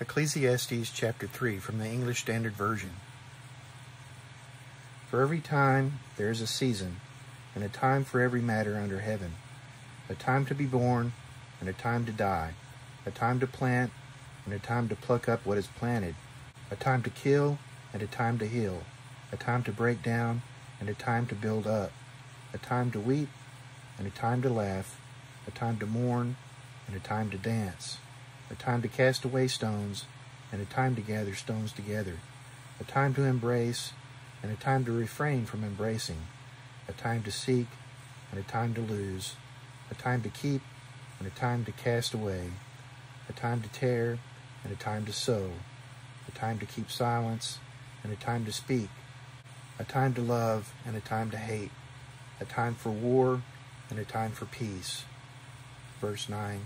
Ecclesiastes chapter 3 from the English Standard Version. For every time there is a season, and a time for every matter under heaven, a time to be born, and a time to die, a time to plant, and a time to pluck up what is planted, a time to kill, and a time to heal, a time to break down, and a time to build up, a time to weep, and a time to laugh, a time to mourn, and a time to dance, a time to cast away stones, and a time to gather stones together, a time to embrace, and a time to refrain from embracing, a time to seek, and a time to lose, a time to keep, and a time to cast away, a time to tear, and a time to sow, a time to keep silence, and a time to speak, a time to love, and a time to hate, a time for war, and a time for peace. Verse 9.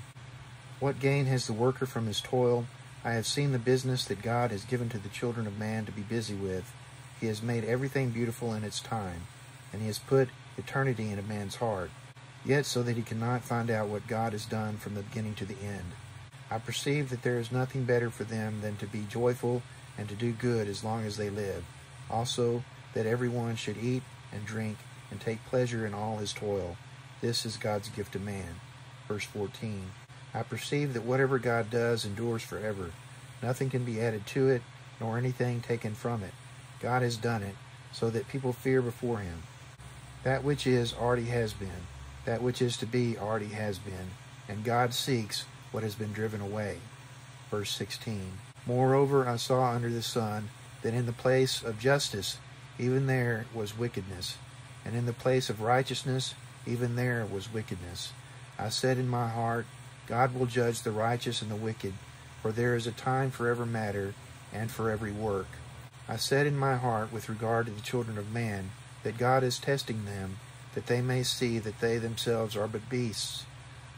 What gain has the worker from his toil? I have seen the business that God has given to the children of man to be busy with. He has made everything beautiful in its time, and he has put eternity in a man's heart, yet so that he cannot find out what God has done from the beginning to the end. I perceive that there is nothing better for them than to be joyful and to do good as long as they live. Also, that everyone should eat and drink and take pleasure in all his toil. This is God's gift to man. Verse 14. I perceive that whatever God does endures forever. Nothing can be added to it, nor anything taken from it. God has done it, so that people fear before him. That which is already has been. That which is to be already has been. And God seeks what has been driven away. Verse 16. Moreover, I saw under the sun that in the place of justice, even there was wickedness, and in the place of righteousness, even there was wickedness. I said in my heart, God will judge the righteous and the wicked, for there is a time for every matter and for every work. I said in my heart with regard to the children of man, that God is testing them, that they may see that they themselves are but beasts.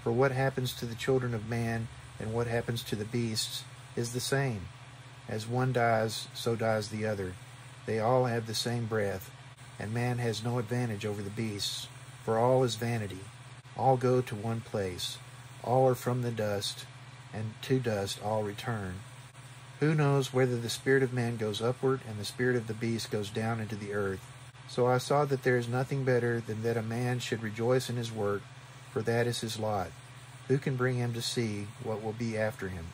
For what happens to the children of man and what happens to the beasts is the same. As one dies, so dies the other. They all have the same breath, and man has no advantage over the beasts, for all is vanity. All go to one place. All are from the dust, and to dust all return. Who knows whether the spirit of man goes upward and the spirit of the beast goes down into the earth? So I saw that there is nothing better than that a man should rejoice in his work, for that is his lot. Who can bring him to see what will be after him?